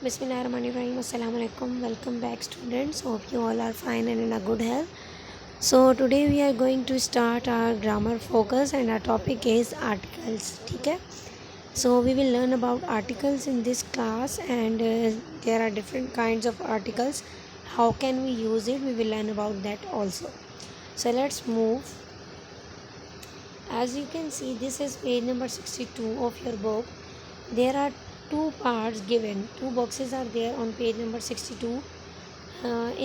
Bismillahirrahmanirrahim. Assalamu alaikum. Welcome back, students. Hope you all are fine and in a good health. So today we are going to start our grammar focus and our topic is articles. ठीक है. So we will learn about articles in this class and there are different kinds of articles. How can we use it? We will learn about that also. So let's move. As you can see, this is page number 62 of your book. There are two parts given. Two boxes are there on page number 62.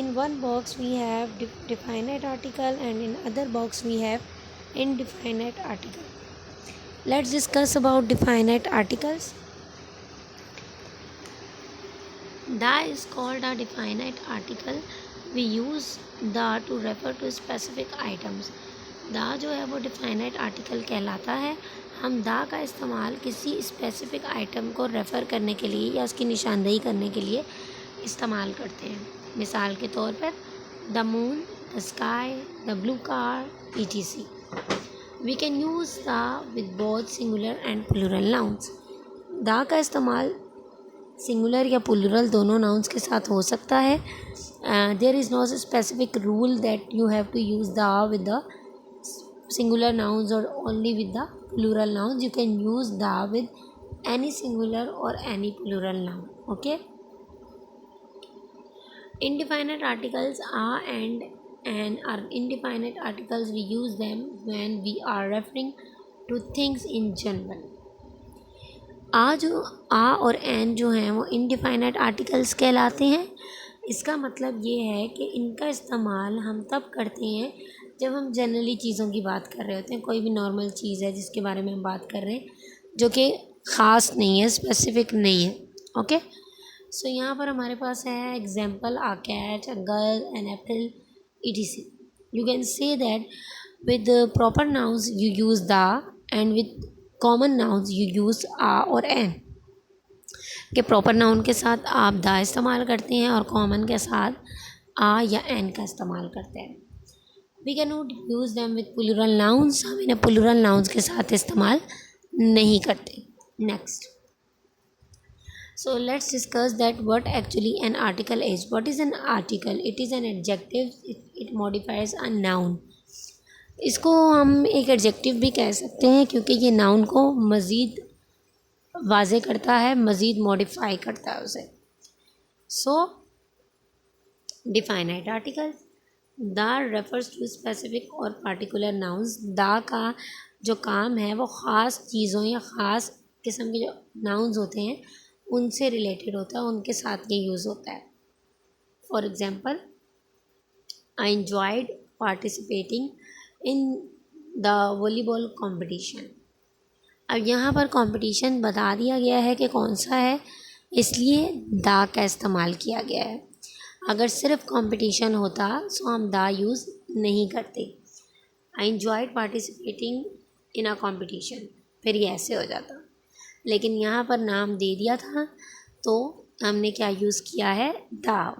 In one box we have definite article and in other box we have indefinite article. Let's discuss about definite articles. The is called a definite article. We use the to refer to specific items. दा जो है वो definite article कहलाता है. हम दा का इस्तेमाल किसी स्पेसिफिक आइटम को रेफ़र करने के लिए या उसकी निशानदेही करने के लिए इस्तेमाल करते हैं. मिसाल के तौर पर the moon, the sky, the blue car, etc. We can use the with both singular and plural nouns. The का इस्तेमाल सिंगुलर या प्लूरल दोनों नाउन्स के साथ हो सकता है. There is no specific rule that you have to use the with the singular nouns or only with the plural nouns. You can use the with any singular or any plural noun. Okay. Indefinite articles are and are indefinite articles. We use them when we are referring to things in general. आ और N जो हैं वो indefinite articles कहलाते हैं. इसका मतलब ये है कि इनका इस्तेमाल हम तब करते हैं जब हम जनरली चीज़ों की बात कर रहे होते हैं. कोई भी नॉर्मल चीज़ है जिसके बारे में हम बात कर रहे हैं जो कि ख़ास नहीं है, स्पेसिफिक नहीं है. ओके. सो यहाँ पर हमारे पास है example a cat, a girl, an apple, etc. You can say that with proper nouns you use the and with common nouns you use a और एन. कि प्रॉपर नाउन के साथ आप द इस्तेमाल करते हैं और कॉमन के साथ आ या एन का इस्तेमाल करते हैं. We can not use them with plural nouns. हम इन्हें प्लूरल नाउन्स के साथ इस्तेमाल नहीं करते. Next. So let's discuss that what actually an article is. What is an article? It is an adjective. It modifies a noun. इसको हम एक एडजेक्टिव भी कह सकते हैं क्योंकि ये नाउन को मज़ीद वाज़े करता है, मज़ीद मॉडिफाई करता है उसे. So definite article. The refers to specific और पार्टिकुलर नाउन्स. द का जो काम है वो ख़ास चीज़ों या ख़ास किस्म के जो नाउन्स होते हैं उनसे रिलेटेड होता है, उनके साथ ये यूज़ होता है. For example, I enjoyed participating in the volleyball competition. अब यहाँ पर कंपटीशन बता दिया गया है कि कौन सा है, इसलिए द का इस्तेमाल किया गया है. अगर सिर्फ कंपटीशन होता तो हम द यूज़ नहीं करते. I enjoyed participating in a competition, फिर ये ऐसे हो जाता. लेकिन यहाँ पर नाम दे दिया था तो हमने क्या यूज़ किया है, द.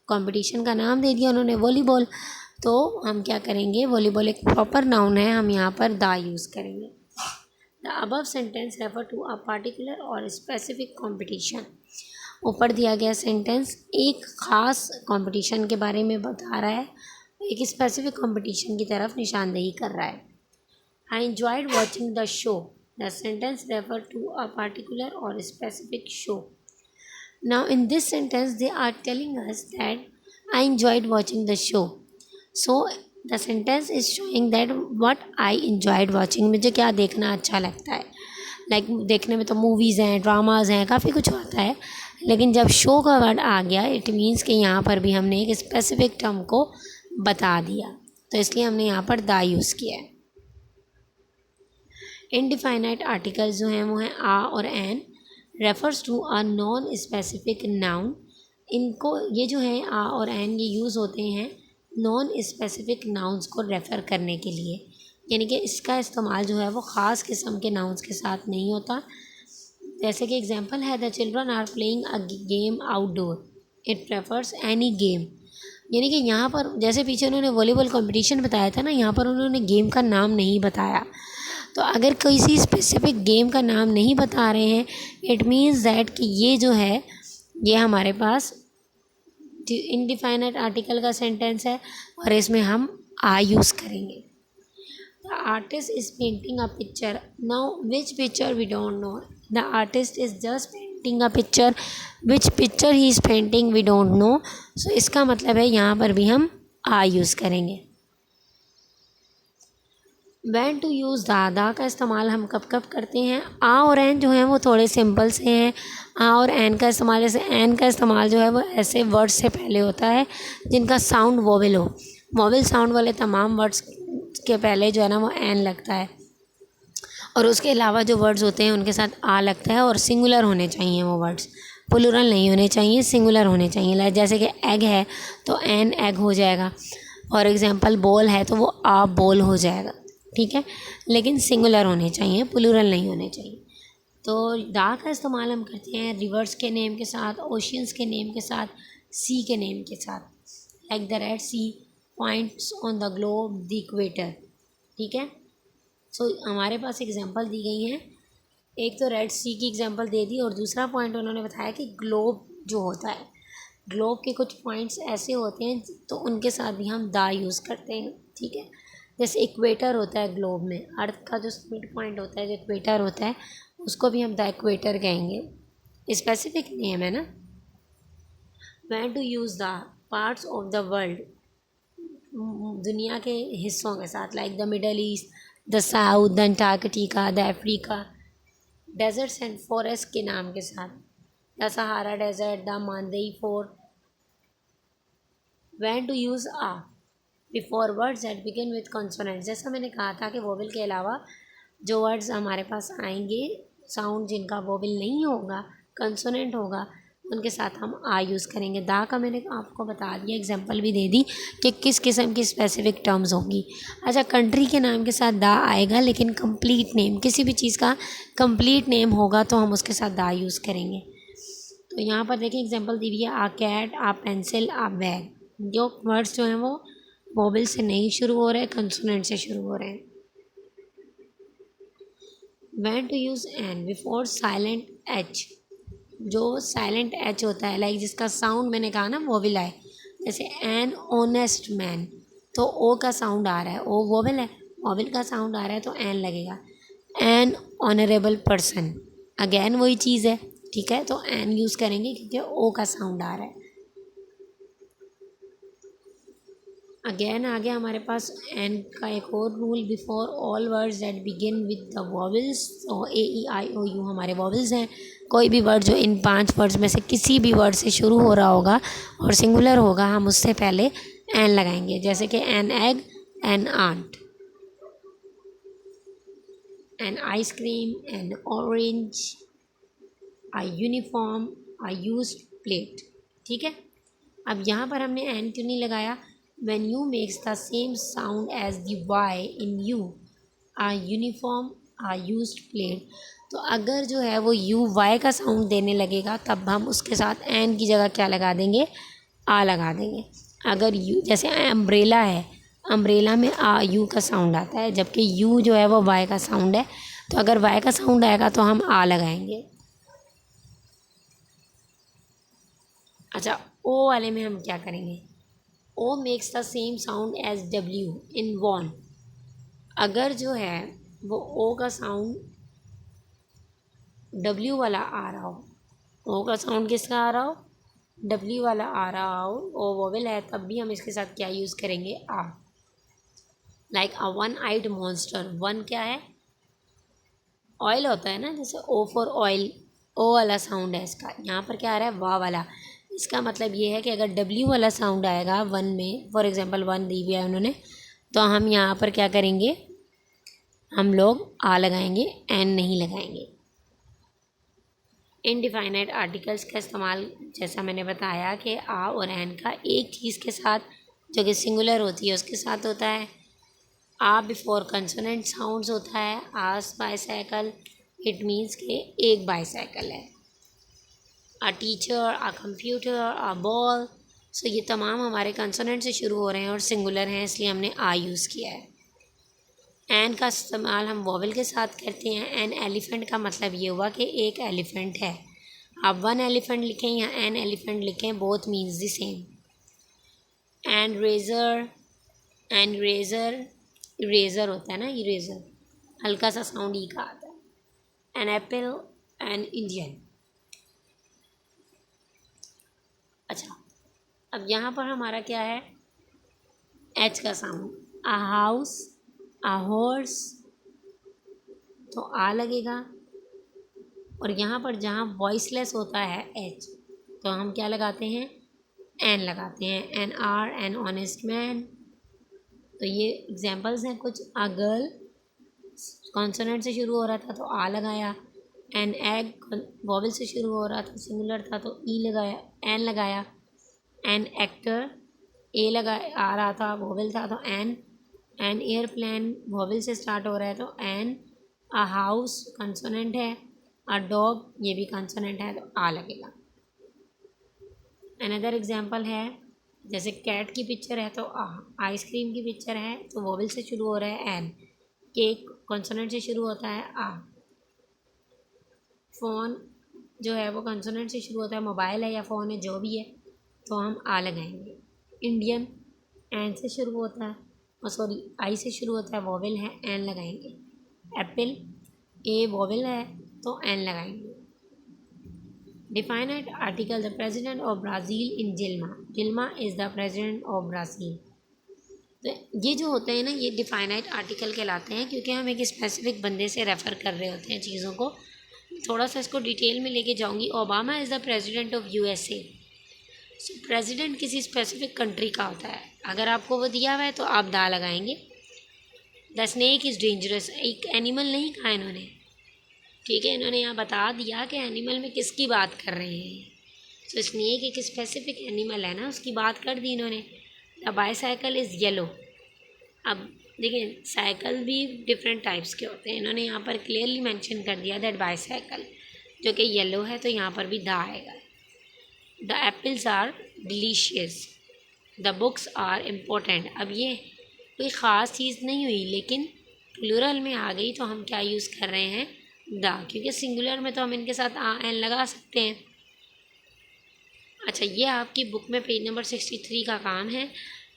कंपटीशन का नाम दे दिया उन्होंने वॉलीबॉल, तो हम क्या करेंगे, वॉलीबॉल एक प्रॉपर नाउन है, हम यहाँ पर द यूज़ करेंगे. The above sentence refer to a particular और specific competition. ऊपर दिया गया सेंटेंस एक ख़ास कंपटीशन के बारे में बता रहा है, एक स्पेसिफिक कंपटीशन की तरफ निशानदेही कर रहा है. I enjoyed watching the show. The sentence refer to a particular or specific show. Now in this sentence they are telling us that I enjoyed watching the show. So the sentence is showing that what I enjoyed watching. मुझे क्या देखना अच्छा लगता है. Like देखने में तो movies हैं, ड्रामाज़ हैं, काफ़ी कुछ होता है, लेकिन जब शो का वर्ड आ गया इट मीन्स कि यहाँ पर भी हमने एक स्पेसिफिक टर्म को बता दिया, तो इसलिए हमने यहाँ पर द यूज़ किया है. इनडिफाइनाइट आर्टिकल्स जो हैं वो हैं आ और an. Refers to a non specific noun. इनको ये जो है आ और एन ये यूज़ होते हैं नॉन स्पेसिफिक नाउन्स को रेफ़र करने के लिए, यानी कि इसका इस्तेमाल जो है वो ख़ास किस्म के नाउन्स के साथ नहीं होता. जैसे कि एग्जांपल है the children are playing a game outdoor. It refers any game. यानी कि यहाँ पर जैसे पीछे उन्होंने वॉलीबॉल कंपटीशन बताया था ना, यहाँ पर उन्होंने गेम का नाम नहीं बताया. तो अगर किसी स्पेसिफिक गेम का नाम नहीं बता रहे हैं इट मीन्स दैट कि ये जो है ये हमारे पास इनडिफाइनाइट आर्टिकल का सेंटेंस है और इसमें हम आ यूज़ करेंगे। The artist is painting a picture. Now which picture we don't know. The artist is just painting a picture. Which picture he is painting we don't know. So इसका मतलब है यहाँ पर भी हम आ यूज़ करेंगे। When to use the का इस्तेमाल हम कब कब करते हैं। आ और एन जो हैं वो थोड़े सिंपल से हैं। आ और एन का इस्तेमाल, जैसे एन का इस्तेमाल जो है वो ऐसे वर्ड्स से पहले होता है जिनका साउंड वोवेल हो। वोवेल साउंड वाले तमाम वर्ड्स के पहले जो है ना वो एन लगता है, और उसके अलावा जो वर्ड्स होते हैं उनके साथ आ लगता है, और सिंगुलर होने चाहिए वो वर्ड्स, प्लूरल नहीं होने चाहिए, सिंगुलर होने चाहिए। जैसे कि एग है तो एन एग हो जाएगा। फॉर एग्जांपल बॉल है तो वो आ बॉल हो जाएगा, ठीक है, लेकिन सिंगुलर होने चाहिए, प्लूरल नहीं होने चाहिए। तो दा का इस्तेमाल हम करते हैं रिवर्स के नेम के साथ, ओशियंस के नेम के साथ, सी के नेम के साथ। Like the Red Sea points on the globe the equator, ठीक है। सो हमारे पास एग्जांपल दी गई हैं, एक तो रेड सी की एग्जांपल दे दी, और दूसरा पॉइंट उन्होंने बताया कि ग्लोब जो होता है, ग्लोब के कुछ पॉइंट्स ऐसे होते हैं तो उनके साथ भी हम दा यूज़ करते हैं, ठीक है। जैसे इक्वेटर होता है ग्लोब में, अर्थ का जो मिड पॉइंट होता है, जो इक्वेटर होता है, उसको भी हम द इक्वेटर कहेंगे। स्पेसिफिक नेम है ना। When to use the parts of the world, दुनिया के हिस्सों के साथ, like the middle east, the south, the Antarctica, the Africa. Deserts and forest के नाम के साथ, द सहारा डेजर्ट, द मानदेई fort. When to use a before words that begin with consonant. जैसा मैंने कहा था कि वोवेल के अलावा जो वर्ड्स हमारे पास आएंगे, साउंड जिनका वोवेल नहीं होगा, कंसोनेंट होगा, उनके साथ हम आ यूज़ करेंगे। दा का मैंने आपको बता दिया, एग्जांपल भी दे दी कि किस किस्म की स्पेसिफिक टर्म्स होंगी। अच्छा, कंट्री के नाम के साथ दा आएगा, लेकिन कंप्लीट नेम, किसी भी चीज़ का कंप्लीट नेम होगा तो हम उसके साथ दा यूज़ करेंगे। तो यहाँ पर देखिए एग्जांपल दी हुई है, आ कैट, आ पेंसिल, आ बैग। जो वर्ड्स जो हैं वो वोवेल से नहीं शुरू हो रहे हैं, कंसोनेंट से शुरू हो रहे हैं। When to use an before silent H. जो साइलेंट एच होता है, लाइक जिसका साउंड मैंने कहा ना वोवेल आए, जैसे एन ऑनेस्ट मैन, तो ओ का साउंड आ रहा है, ओ वोवेल है, वोवेल का साउंड आ रहा है तो एन लगेगा। एन ऑनरेबल पर्सन, अगेन वही चीज़ है, ठीक है, तो एन यूज़ करेंगे क्योंकि ओ का साउंड आ रहा है। अगेन आगे हमारे पास एन का एक और rule, before all words that begin with the vowels, और ए ई आई ओ यू हमारे वॉवल्स हैं। कोई भी वर्ड जो इन 5 वर्ड्स में से किसी भी वर्ड से शुरू हो रहा होगा और सिंगुलर होगा, हम उससे पहले एन लगाएंगे। जैसे कि an egg, an ant, an ice cream, an orange, a uniform, a used plate, ठीक है। अब यहाँ पर हमने एन क्यों नहीं लगाया। when you makes the same sound as the y in you, a uniform, a used plate। तो अगर जो है वो यू वाई का साउंड देने लगेगा तब हम उसके साथ एन की जगह क्या लगा देंगे, आ लगा देंगे। अगर यू, जैसे अम्ब्रेला है, अम्ब्रेला में आ यू का साउंड आता है, जबकि यू जो है वो वाई का साउंड है, तो अगर वाई का साउंड आएगा तो हम आ लगाएंगे। अच्छा, ओ वाले में हम क्या करेंगे, O makes the same sound as W in one. अगर जो है वो ओ का साउंड डब्ल्यू वाला आ रहा हो, ओ का साउंड किसका आ रहा हो, डब्ल्यू वाला आ रहा हो, ओ वोवेल है, तब भी हम इसके साथ क्या यूज़ करेंगे, a. Like a one eyed monster, one क्या है, ऑयल होता है ना, जैसे ओ फॉर ऑयल, ओ वाला साउंड है इसका, यहाँ पर क्या आ रहा है, वाह वाला। इसका मतलब ये है कि अगर डब्ल्यू वाला साउंड आएगा वन में, फॉर एग्जांपल वन दी हुई है उन्होंने, तो हम यहाँ पर क्या करेंगे, हम लोग आ लगाएंगे, एन नहीं लगाएंगे। इनडिफाइनाइट आर्टिकल्स का इस्तेमाल, जैसा मैंने बताया कि आ और एन का एक चीज़ के साथ जो कि सिंगुलर होती है उसके साथ होता है। आ बिफोर कंसोनेंट साउंड्स होता है, आस बाईसाइकिल, इट मीन्स कि एक बाईसाइकिल है। आ टीचर, आ कंप्यूटर, आ बॉल, सो ये तमाम हमारे कंसोनेंट से शुरू हो रहे हैं और सिंगुलर हैं, इसलिए हमने आ यूज़ किया है। एन का इस्तेमाल हम वोवेल के साथ करते हैं। एन एलिफेंट का मतलब ये हुआ कि एक एलिफेंट है। आप वन एलिफेंट लिखें या एन एलिफेंट लिखें, both means the same. An eraser, an eraser, eraser होता है ना, इरेज़र, हल्का सा साउंड ई का आता है। An apple, an Indian. अच्छा, अब यहाँ पर हमारा क्या है, एच का sound. A house, a horse, तो आ लगेगा। और यहाँ पर जहाँ वॉइसलेस होता है एच, तो हम क्या लगाते हैं, एन लगाते हैं। An hour, an honest man. तो ये एग्जांपल्स हैं कुछ। अ गर्ल, कॉन्सोनेंट से शुरू हो रहा था तो आ लगाया। एन एग, वॉवल से शुरू हो रहा था, सिंगुलर था तो ई लगाया, एन लगाया। एन एक्टर, ए लगा आ रहा था, वॉवल था तो एन। एन एयरप्लेन, वॉवल से स्टार्ट हो रहा है तो एन। अ हाउस, कंसोनेंट है। अ डॉग, ये भी कंसोनेंट है तो आ लगेगा। अनदर एग्जांपल है, जैसे कैट की पिक्चर है तो आ। आइसक्रीम की पिक्चर है तो वॉवल से शुरू हो रहा है एन। केक कंसोनेंट से शुरू होता है आ। फ़ोन जो है वो कंसोनेंट से शुरू होता है, मोबाइल है या फ़ोन है जो भी है, तो हम आ लगाएंगे। इंडियन, एन से शुरू होता है, और सॉरी आई से शुरू होता है, वॉवल है, एन लगाएंगे। एप्पल, ए वॉवल है तो एन लगाएंगे। Definite article, the president of Brazil in Dilma. Dilma is the president of Brazil. तो ये जो होते हैं ना, ये डिफाइनाइट आर्टिकल कहलाते हैं, क्योंकि हम एक स्पेसिफिक बंदे से रेफ़र कर रहे होते हैं चीज़ों को। थोड़ा सा इसको डिटेल में लेके जाऊंगी। Obama is the president of USA. So president किसी स्पेसिफिक कंट्री का होता है, अगर आपको वो दिया हुआ है तो आप दा लगाएंगे। द स्नेक इज़ डेंजरस, एक एनिमल नहीं कहा इन्होंने, ठीक है, इन्होंने यहाँ बता दिया कि एनिमल में किसकी बात कर रहे हैं। सो स्नेक एक स्पेसिफिक एनिमल है ना, उसकी बात कर दी इन्होंने। The bicycle is yellow. अब देखिए, साइकिल भी डिफरेंट टाइप्स के होते हैं, इन्होंने यहाँ पर क्लियरली मेंशन कर दिया दैट बाईसाइकिल, जो कि येलो है तो यहाँ पर भी द आएगा। The apples are delicious, the books are important. अब ये कोई ख़ास चीज़ नहीं हुई, लेकिन प्लूरल में आ गई तो हम क्या यूज़ कर रहे हैं, द, क्योंकि सिंगुलर में तो हम इनके साथ आ एन लगा सकते हैं। अच्छा, ये आपकी बुक में पेज नंबर 63 का काम है।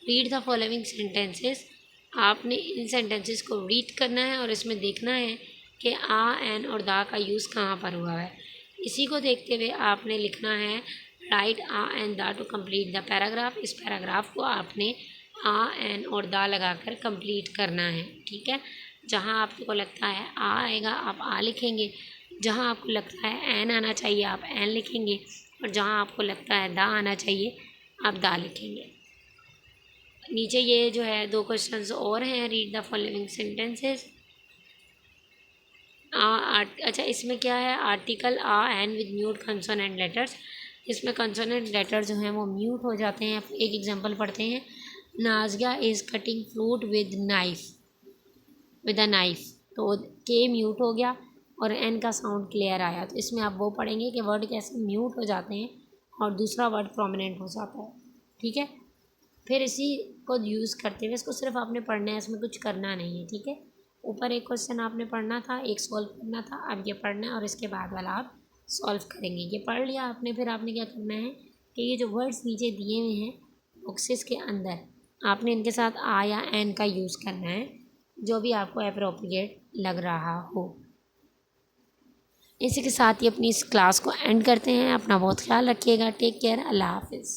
Read the following sentences. आपने इन सेंटेंसेस को रीड करना है और इसमें देखना है कि आ, एन और दा का यूज़ कहाँ पर हुआ है। इसी को देखते हुए आपने लिखना है राइट आ एंड दा टू कंप्लीट द पैराग्राफ। इस पैराग्राफ को आपने आ, एन और दा लगाकर कंप्लीट करना है, ठीक है। जहाँ आपको लगता है आ आएगा आप आ लिखेंगे, जहाँ आपको लगता है एन आना चाहिए आप एन लिखेंगे, और जहाँ आपको लगता है दा आना चाहिए आप दा लिखेंगे। नीचे ये जो है 2 क्वेश्चंस और हैं। Read the following sentences. अच्छा, इसमें क्या है, article a an with mute consonant letters. इसमें कंसोनेंट लेटर जो हैं वो म्यूट हो जाते हैं। एक एग्जांपल पढ़ते हैं। Nazia is cutting fruit with knife, with a knife, तो के म्यूट हो गया और एन का साउंड क्लियर आया। तो इसमें आप वो पढ़ेंगे कि वर्ड कैसे म्यूट हो जाते हैं और दूसरा वर्ड प्रोमिनेंट हो जाता है, ठीक है। फिर इसी को यूज़ करते हुए इसको सिर्फ आपने पढ़ना है, इसमें कुछ करना नहीं है, ठीक है। ऊपर एक क्वेश्चन आपने पढ़ना था, एक सॉल्व करना था, अब ये पढ़ना है और इसके बाद वाला आप सॉल्व करेंगे। ये पढ़ लिया आपने, फिर आपने क्या करना है कि ये जो वर्ड्स नीचे दिए हुए हैं बॉक्सेस के अंदर, आपने इनके साथ आ या एन का यूज़ करना है, जो भी आपको अप्रोप्रिएट लग रहा हो। इसी के साथ ही अपनी इस क्लास को एंड करते हैं। अपना बहुत ख्याल रखिएगा। Take care. अल्लाह हाफिज़।